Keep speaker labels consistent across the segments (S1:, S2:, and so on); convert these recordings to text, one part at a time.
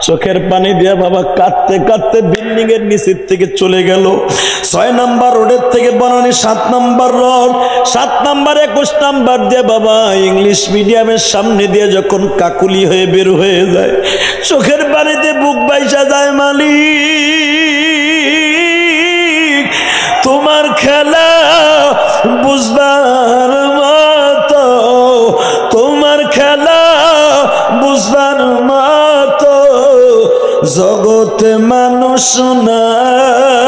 S1: চোখের পানি দিয়া বাবা কাঁদতে কাঁদতে বিল্ডিং এর নিচের থেকে চলে গেল 6 নম্বর রোডের থেকে বনানী 7 নম্বর রোড 7 নম্বর 21 নম্বর দিয়ে বাবা ইংলিশ মিডিয়ামের সামনে দিয়ে যখন কাকুলি হয়ে বের হয়ে যায় চোখের পানিতে বুক বাইসা যায় মালিক তোমার খেলা বুঝবার মতো তোমার খেলা বুঝবার মতো জগতে মানুষ নাই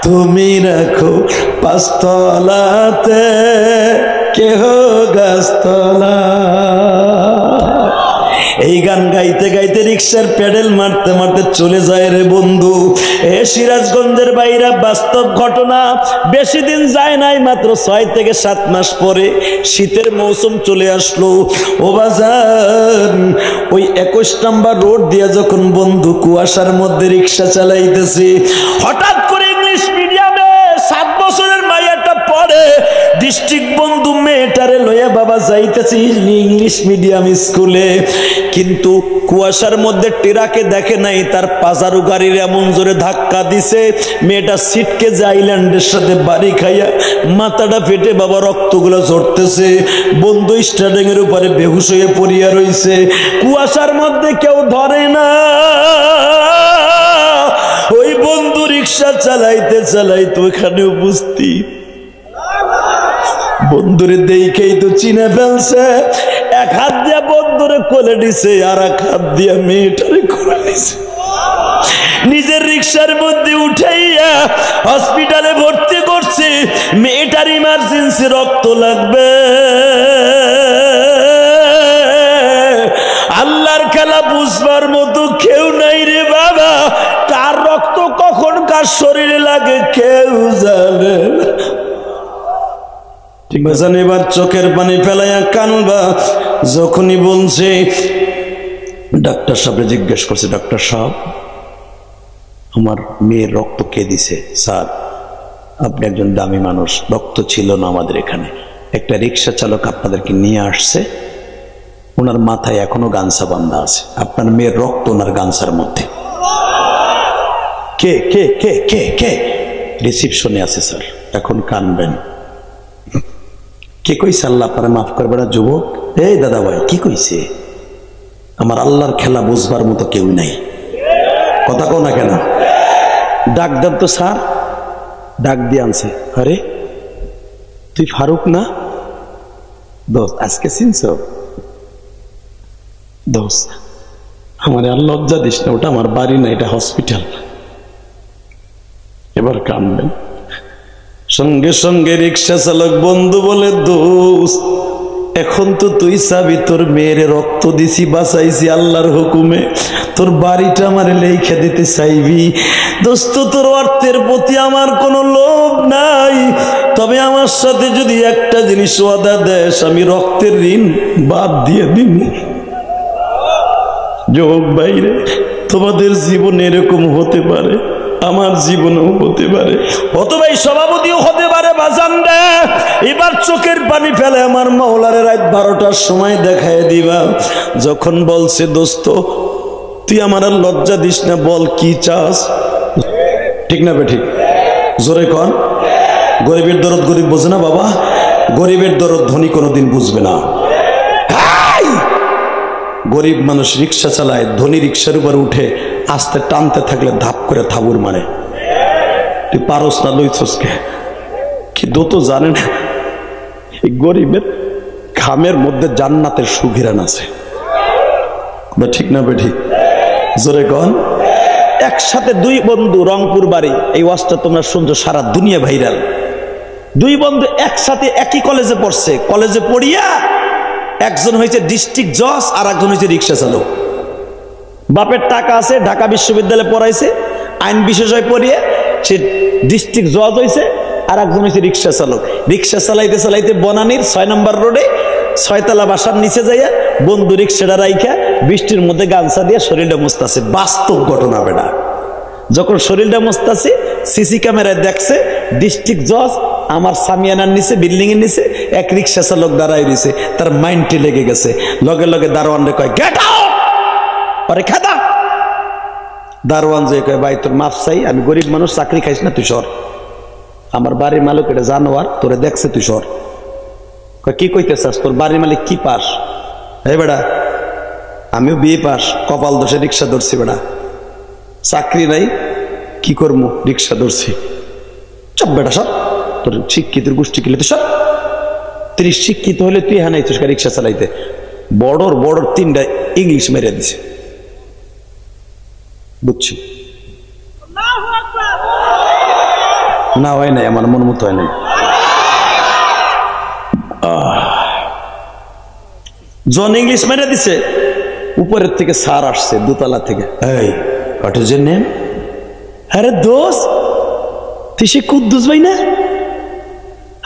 S1: তুমি রাখো পাঁচতলাতে কেহ গাছতলা এই গান গাইতে গাইতে রিক্সার প্যাডেল মারতে মারতে চলে যায় রে বন্ধু এ সিরাজগঞ্জের বাইরে বাস্তব ঘটনা বেশি দিন যায় নাই মাত্র 6 থেকে 7 মাস পরে শীতের মৌসুম চলে আসলো ও বাজার ওই 21 নম্বর রোড দিয়ে যখন বন্ধু কুয়াশার মধ্যে রিক্সা চালাইতেছে হঠাৎ করে ইংলিশ মিডিয়ামে 7 বছরের মাইয়াটা পড়ে ডিস্ট্রিক্ট বন্ধু মেয়েটারে লইয়া বাবা যাইতেছি ইংলিশ মিডিয়াম স্কুলে কিন্তু কুয়াশার মধ্যে টেরাকে দেখে নাই তার পাজারু গাড়ির এমন জোরে ধাক্কা দিছে মেয়েটা সিটকে যে আইল্যান্ডের সাথে বাড়ি খাইয়া মাথাটা ফেটে বাবা রক্তগুলো ঝরতেছে বন্ধু স্টার্টিং এর উপরে বেহুশ হয়ে পড়িয়া রইছে কুয়াশার মধ্যে কেউ ধরে না ওই বন্ধু রিক্সা চালাইতে চালাইতে ওখানে উপস্থিত বন্ধুরে দেখেই তো চিনে ফেলছে এক হাত দিয়া বন্ধুরে কোলে নিছে আর এক হাত দিয়া মেয়েটারে কোলে নিছে নিজের রিক্সার মধ্যে উঠাইয়া হসপিটালে ভর্তি করছে মেয়েটার ইমার্জেন্সি রক্ত লাগবে আল্লাহর খেলা বুঝবার মতো কেউ নাই রে বাবা কার রক্ত কখন কার শরীরে লাগে কেউ জানে ঠিক বাজান এবার চোখের পানি ফেলাইয়া কানবা যখনই বলছে ডাক্তার সাহেব জিজ্ঞেস করছে ডাক্তার সাহেব আমার মেয়ের রক্ত কে দিছে স্যার আপনি একজন দামি মানুষ রক্ত ছিল না আমাদের এখানে একটা রিক্সা চালক আপনাদেরকে নিয়ে আসছে ওনার মাথায় এখনো গামছা বাঁধা আছে আপনার মেয়ের রক্ত ওনার গামছার মধ্যে কে কে কে কে কে রিসিপশনে আছে স্যার এখন কানবেন কে কইছে আল্লাহ আপনারা মাফ করবে না যুবক এই দাদা ভাই কি কইছে আমার আল্লাহর খেলা বুঝবার মতো কেউ নাই কথা কও না কেন ডাক দেন তো স্যার ডাক দিয়ে আনছে আরে তুই ফারুক না দোস্ত আজকে চিনছ দোস্ত আমার আর লজ্জা দিস না ওটা আমার বাড়ি না এটা হসপিটাল এবার কানবেন সঙ্গে সঙ্গে রিক্সা চালক বন্ধু বলে দোস্ত এখন তো তুই চাবি তোর মেয়ের রক্ত দিছি বাঁচাইছি আল্লাহর হুকুমে তোর বাড়িটা আমার লেখা দিতে চাইবি দোস্ত তোর অর্থের প্রতি আমার কোনো লোভ নাই তবে আমার সাথে যদি একটা জিনিস ওয়াদা দেস আমি রক্তের ঋণ বাদ দিয়ে দিব যোগ বাইরে তোমাদের জীবনে এরকম হতে পারে আমার জীবনেও হতে পারে অথবা এই সভাপতিও হতে পারে বাজান রে এবার চোখের পানি ফেলে আমার মাওলারে রাত 12টার সময় দেখায় দিবা যখন বলছে দোস্ত তুই আমার আর লজ্জা দিস না বল কি চাস ঠিক না বেঠিক জোরে কর গরিবের দরদ গরিব বোঝে না বাবা গরিবের দরদ ধনী কোনোদিন বুঝবে না গরিব মানুষ রিক্সা চালায় ধনী রিক্সার উপর উঠে আস্তে টানতে থাকলে ধাপ করে থাবুর মারে তুই পারস না লইছসকে কিন্তু তো জানে না এই গরিবের ঘামের মধ্যে জান্নাতের সুঘিরান আছে ঠিক না বেঠিক জোরে কন একসাথে দুই বন্ধু রংপুর বাড়ি এই ওয়াজটা তোমরা শুনছো সারা দুনিয়া ভাইরাল দুই বন্ধু একসাথে একই কলেজে পড়ছে কলেজে পড়িয়া একজন হয়েছে ডিস্ট্রিক্ট জজ আর একজন হয়েছে রিক্সা চালক বাপের টাকা আছে ঢাকা বিশ্ববিদ্যালয়ে পড়াইছে আইন বিশেষজ্ঞ পড়িয়ে সে ডিস্ট্রিক্ট জজ হয়েছে আর একজন হয়েছে রিক্সা চালক রিক্সা চালাইতে চালাইতে বনানীর 6 নম্বর রোডে 6 তলা বাসার নিচে যাইয়া বন্ধু রিক্সাটা রাইখা বৃষ্টির মধ্যে গামছা দিয়ে শরীরটা মুছতাছে বাস্তব ঘটনা বেটা যখন শরীরটা মুছতাছে সিসি ক্যামেরায় দেখছে ডিস্ট্রিক্ট জজ আমার সামিয়ানার নিচে বিল্ডিং এর নিচে এক রিক্সা চালক দাঁড়াই রয়েছে, তার মাইন্ডে লেগে গেছে, লগে লগে দারোয়ান রে কয় গেট আউট, আরে খেদা। দারোয়ান যে কয় ভাই তোর মাফ চাই, আমি গরিব মানুষ, চাকরি খাইস না, তুই সর। আমার বাড়ির মালিক এটা জানোয়ার, তোরে দেখছে, তুই সর। কি কইতে চাস, তোর বাড়ির মালিক কি পাস? এই বেড়া আমিও বিয়ে পাস, কপাল দোষে রিক্সা ধরছি, বেড়া চাকরি নাই, কি করবো, রিক্সা ধরছি। চপ বেটা সব, তোর শিক্ষিতের গোষ্ঠী কিলে তুই সব। 30 শিক্ষিত হলে তুই হ্যাঁ নাইছিস রিক্সা চালাইতে। বড়র বড়র 3টা ইংলিশ মেরে দিছে, বুঝছি না, হয় নাই, আমার মন মতো হয় নাই। জন ইংলিশ মেরে দিছে, উপরের থেকে সার আসছে দোতলা থেকে, এই হোয়াট ইজ ইওর নেম? আরে দোস্ত তুই সে কুদ্দুস ভাই না?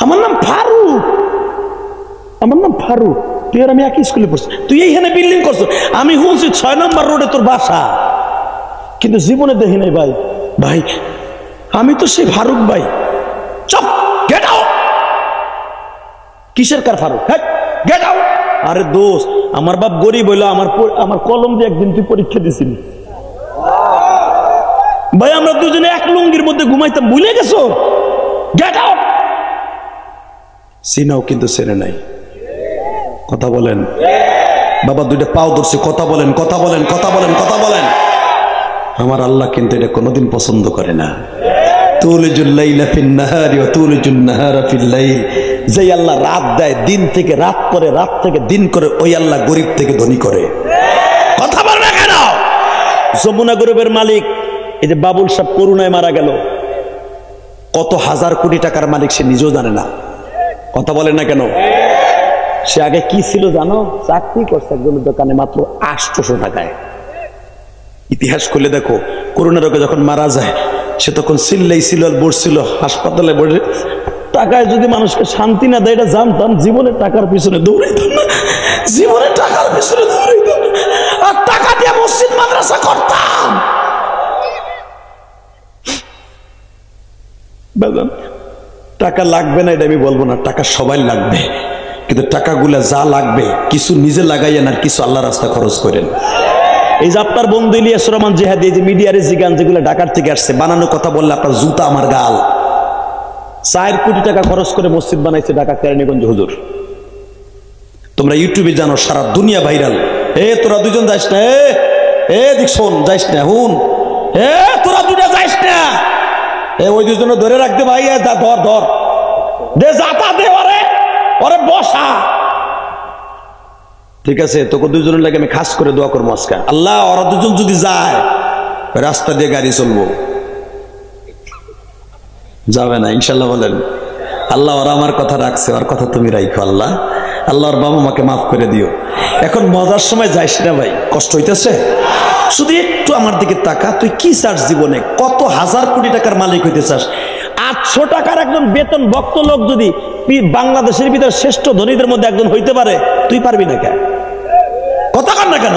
S1: আমার নাম ফারুক, আমার নাম ফারুক, তুই আর আমি একই স্কুলে পড়ছি, তুই এইখানে বিল্ডিং করছো, আমি শুনছি 6 নম্বর রোডে তোর বাসা, কিন্তু জীবনে দেখি নাই ভাই। ভাই আমি তো সেই ফারুক ভাই। Chop, get out. কিসের কার ফারুক? Get out. আরে দোস্ত আমার বাপ গরিব হইলো, আমার কলম দিয়ে একদিন তুই পরীক্ষা দিছিলি ভাই, আমরা দুজনে এক লুঙ্গির মধ্যে ঘুমাইতাম, ভুলে গেছো? Get out. সিনাও কিন্তু চেনে নাই, কথা বলেন বাবা, 2টা পাও ধরছে, কথা বলেন, কথা বলেন, কথা বলেন, কথা বলেন। আমার আল্লাহ কিন্তু এটা কোনোদিন পছন্দ করে না। তুলিজুল লাইলা ফিন নাহারি ওয়া তুলিজুন নাহারা ফিল লাইল, যে আল্লাহ রাত দেয়, দিন থেকে রাত করে, রাত থেকে দিন করে, ওই আল্লাহ গরিব থেকে ধনী করে। কথা বলবে কেন? যমুনা গ্রুপের মালিক এই যে বাবুল সাহেব করুণায় মারা গেল, কত হাজার কোটি টাকার মালিক সে নিজেও জানে না। কথা বলে না কেন? সে আগে কি ছিল জানো? চাকরি করছে একজনের দোকানে মাত্র 800 টাকায়। ইতিহাস খুলে দেখো, করোনা রোগে যখন মারা যায় সে তখন চিল্লাই ছিল আর বসছিল হাসপাতালে বসে, টাকায় যদি মানুষকে শান্তি না দেয় এটা জানতাম, জীবনে টাকার পিছনে দৌড়াইতাম না, জীবনে টাকার পিছনে দৌড়াইতাম না, আর টাকা দিয়ে মসজিদ মাদ্রাসা করতাম। টাকা লাগবে না এটা আমি বলবো না, টাকা সবাই লাগবে, কিন্তু টাকাগুলা যা লাগবে কিছু নিজে লাগাইয়েন আর কিছু আল্লাহ রাস্তা খরচ করেন। এই যে আপনার বন্ধু ইলিয়াস রহমান জিহাদি, এই যে মিডিয়ার জিগান যেগুলো ঢাকার থেকে আসছে, বানানো কথা বললে আপনার জুতা আমার গাল। 4 কোটি টাকা খরচ করে মসজিদ বানাইছে ঢাকা কেরানীগঞ্জ হুজুর। তোমরা ইউটিউবে জানো, সারা দুনিয়া ভাইরাল। তোরা দুজন যাইস না, দেখ শোন, যাইস না, হুন, তোরা দুটা যাইস না, ওই দুজন ধরে রাখতে ভাই, ধর ধর দে, যাতা দে, ওরে বসা। ঠিক আছে, তোকে দুজনের লাগে আমি খাস করে দোয়া করবো আজকে, আল্লাহ ওরা দুজন যদি যায় রাস্তা দিয়ে গাড়ি চলবো, যাবে না ইনশাল্লাহ বলেন। আল্লাহ ওরা আমার কথা রাখছে, ওর কথা তুমি রাখো আল্লাহ, আল্লাহর বাবা মাকে মাফ করে দিও। এখন মজার সময় যাইস না ভাই, কষ্ট হইতেছে, শুধু একটু আমার দিকে তাকা, তুই কি চাস জীবনে? কত হাজার কোটি টাকার মালিক হইতে চাস? 800 টাকার একজন বেতন ভক্ত লোক যদি বাংলাদেশের ভিতরে শ্রেষ্ঠ ধনীদের মধ্যে একজন হইতে পারে, তুই পারবি না কেন? কথা কর না কেন?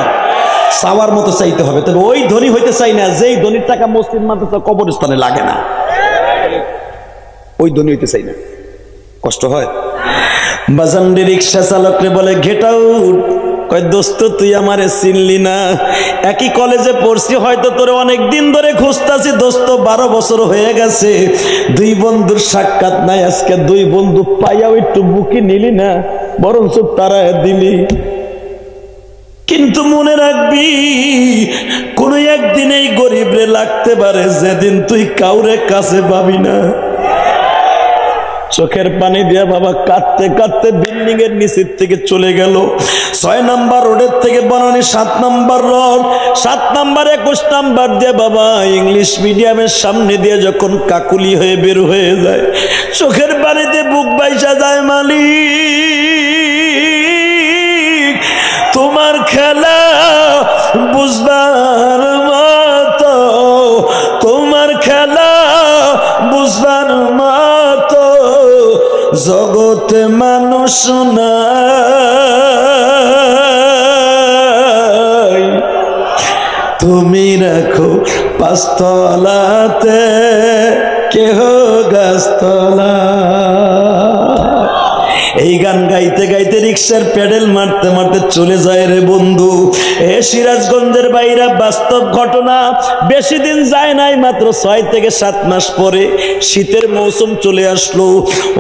S1: চাওয়ার মতো চাইতে হবে, তবে ওই ধনী হইতে চাই না যেই ধনীর টাকা মসজিদ মাদ্রাসা কবরস্থানে লাগে না, ওই ধনী হইতে চাই না, কষ্ট হয়। বাজান্ডি রিক্সা চালকরে বলে গেট আউট, কয় দোস্ত তুই আমারে চিনলি না, একই কলেজে পড়ছি, হয়তো তোরে অনেক দিন ধরে খুঁজতাছি দোস্ত, 12 বছর হয়ে গেছে, 2 বন্ধুর সাক্ষাৎ নাই, আজকে 2 বন্ধু পাইয়াও একটু বুকি নিলি না, বরঞ্চ তারায় দিলি। কিন্তু মনে রাখবি কোন একদিন এই গরিবরে লাগতে পারে যেদিন তুই কাউরে কাছে পাবি না। চোখের পানি দিয়া বাবা কাঁদতে কাঁদতে বিল্ডিং এর নিচের থেকে চলে গেল 6 নম্বর রোডের থেকে বনানী 7 নম্বর রোড, 7 নম্বর 21 নম্বর দিয়ে বাবা ইংলিশ মিডিয়ামের সামনে দিয়ে যখন কাকুলি হয়ে বের হয়ে যায়, চোখের পানিতে বুক বাইসা যায়, মালিক তোমার খেলা বুঝবার মতো, তোমার খেলা বুঝবার মতো জগতে মানুষ নাই, তুমি রাখো 5 তলাতে কেহ গাছতলা। এই গান গাইতে গাইতে রিক্সার প্যাডেল মারতে মারতে চলে যায় রে বন্ধু। এ সিরাজগঞ্জের বাইরা বাস্তব ঘটনা, বেশি দিন যায় নাই, মাত্র 6 থেকে 7 মাস পরে শীতের মৌসুম চলে আসলো।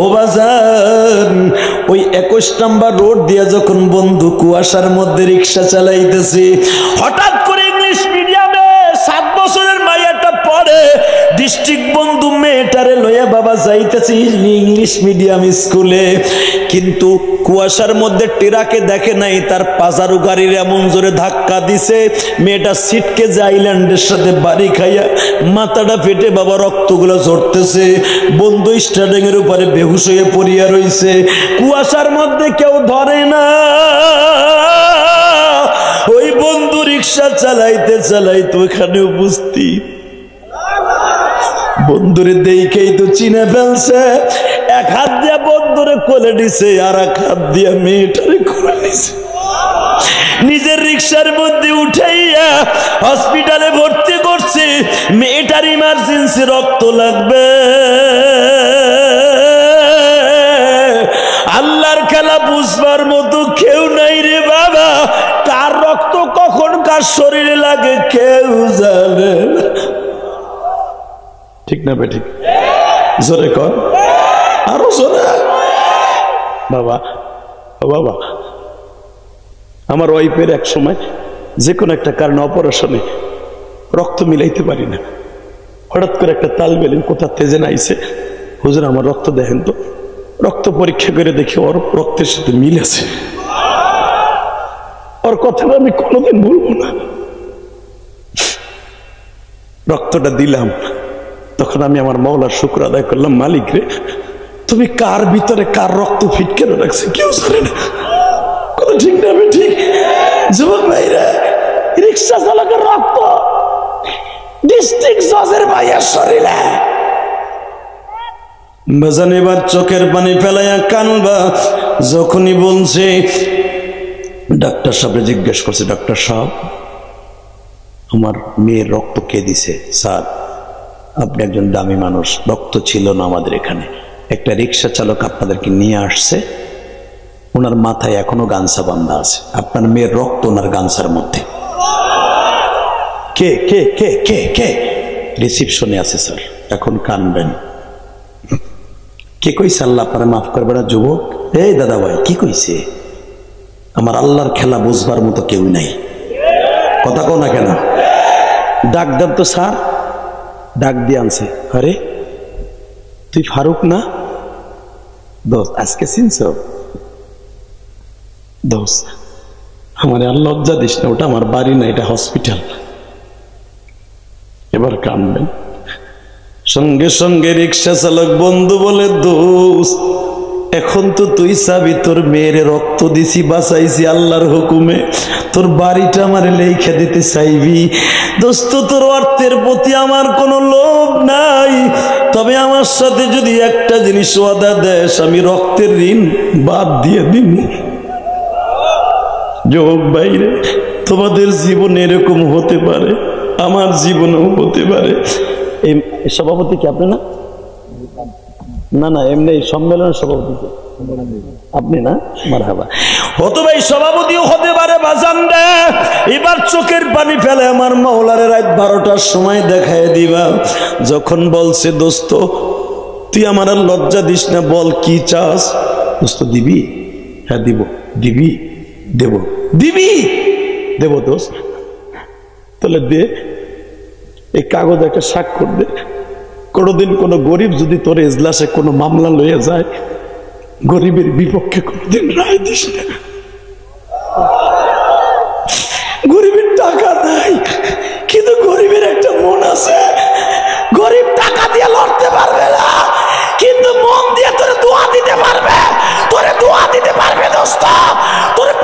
S1: ও বাজার, ওই 21 নম্বর রোড দিয়ে যখন বন্ধু কুয়াশার মধ্যে রিক্সা চালাইতেছে, হঠাৎ করে ইংলিশ মিডিয়ামে 7 বছরের মাইয়াটা পড়ে, ডিস্ট্রিক্ট বন্ধু মেয়েটারে লইয়া বাবা যাইতেছি ইংলিশ মিডিয়াম স্কুলে। কিন্তু কুয়াশার মধ্যে টেরাকে দেখে নাই, তার পাজারু গাড়ির এমন জোরে ধাক্কা দিছে, মেয়েটা সিটকে যে আইল্যান্ডের সাথে বাড়ি খাইয়া মাথাটা ফেটে বাবা রক্তগুলো ঝরতেছে। বন্ধু স্টার্টিং এর উপরে বেহুশ হয়ে পড়িয়া রইছে, কুয়াশার মধ্যে কেউ ধরে না। ওই বন্ধু রিক্সা চালাইতে চালাইতে ওখানে উপস্থিত, বন্ধুরে দেখেই তো চিনে ফেলছে। এক হাত দিয়া বন্ধুরে কোলে নিছে, আর এক হাত দিয়া মেয়েটারে কোলে নিছে। নিজের রিক্সার মধ্যে উঠাইয়া হসপিটালে ভর্তি করছে। মেয়েটার ইমার্জেন্সি রক্ত লাগবে। আল্লাহর খেলা বুঝবার মতো কেউ নাই রে বাবা। কার রক্ত কখন কার শরীরে লাগে কেউ জানে না। ঠিক না বেঠিক? জোরে কর, আরো জোরে। বাবা বাবা, আমার ওয়াইফের এক সময় যে কোনো একটা কারণে অপারেশনে রক্ত মিলাইতে পারি না। হঠাৎ করে একটা তালবেলিন কোথা তেজে নাইছে, হুজুর আমার রক্ত দেখেন তো। রক্ত পরীক্ষা করে দেখি ওর রক্তের সাথে মিল আছে। ওর কথাটা আমি কোনোদিন ভুলবো না। রক্তটা দিলাম, তখন আমি আমার মাওলার শুকর আদায় করলাম, মালিক রে তুমি কার ভিতরে কার রক্ত ফিট করে রাখছে কেউ জানে না। কোন ঠিক না ঠিক? যুবক ভাইরা, রিক্সা চালকের রক্ত ডিস্ট্রিক্ট জজের ভাইয়ের শরীরে। বাজান এবার চোখের পানি ফেলাইয়া কানবা যখনই বলছে। ডাক্তার সাহেব জিজ্ঞেস করছে, ডাক্তার সাহেব আমার মেয়ের রক্ত কে দিছে? স্যার আপনি একজন দামি মানুষ, রক্ত ছিল না আমাদের এখানে, একটা রিক্সা চালক আপনাদেরকে নিয়ে আসছে, ওনার মাথায় এখনো গামছা বাঁধা আছে, আপনার মেয়ের রক্ত ওনার গামছার মধ্যে। কে কে কে কে কে? রিসিপশনে আছে স্যার। এখন কানবেন। কে কইছে আল্লাহ আপনারা মাফ করবে না যুবক? এই দাদা ভাই কি কইছে? আমার আল্লাহর খেলা বুঝবার মতো কেউ নাই। কথা কও না কেন? ডাক দেন তো স্যার। ডাক দিয়ে আনছে, আরে তুই ফারুক না? দোস্ত আজকে চিনছ? দোস্ত আমার আর লজ্জা দিস না, ওটা আমার বাড়ি না, এটা হসপিটাল। এবার কানবেন। সঙ্গে সঙ্গে রিক্সা চালক বন্ধু বলে, দোস্ত এখন তো তুই চাবি, তোর মেয়ের রক্ত দিছি, বাঁচাইছি আল্লাহর হুকুমে, তোর বাড়িটা আমার লেখা দিতে চাইবি। দোস্ত তোর অর্থের প্রতি আমার কোনো লোভ নাই, তবে আমার সাথে যদি একটা জিনিস ওয়াদা দেস, আমি রক্তের ঋণ বাদ দিয়ে দিব। যুবক ভাইরে, তোমাদের জীবনে এরকম হতে পারে, আমার জীবনেও হতে পারে। এই সভাপতি কি আপনি না? না না, এমনি সম্মেলনের সভাপতি আপনি না? মারহাবা। হতো ভাই সভাপতিও হতে পারে বাজান রে। এবার চোখের পানি ফেলে আমার মাওলারে রাত 12টার সময় দেখায় দিবা। যখন বলছে, দোস্ত তুই আমার আর লজ্জা দিস না, বল কি চাস? দোস্ত দিবি? হ্যাঁ দিব। দিবি? দেব। দিবি? দেব দোস্ত। তাহলে দে, এই কাগজ একটা স্বাক্ষর দে। কোনোদিন কোনো গরিব যদি তোর এজলাসে কোনো মামলা লইয়া যায়, গরিবের বিপক্ষে কোনোদিন রায় দিস না। গরিবের টাকা নাই, কিন্তু গরিবের একটা মন আছে। গরিব টাকা দিয়ে লড়তে পারবে না, কিন্তু মন দিয়ে তোরে দোয়া দিতে পারবে, তোরে দোয়া দিতে পারবে দোস্ত। তোরে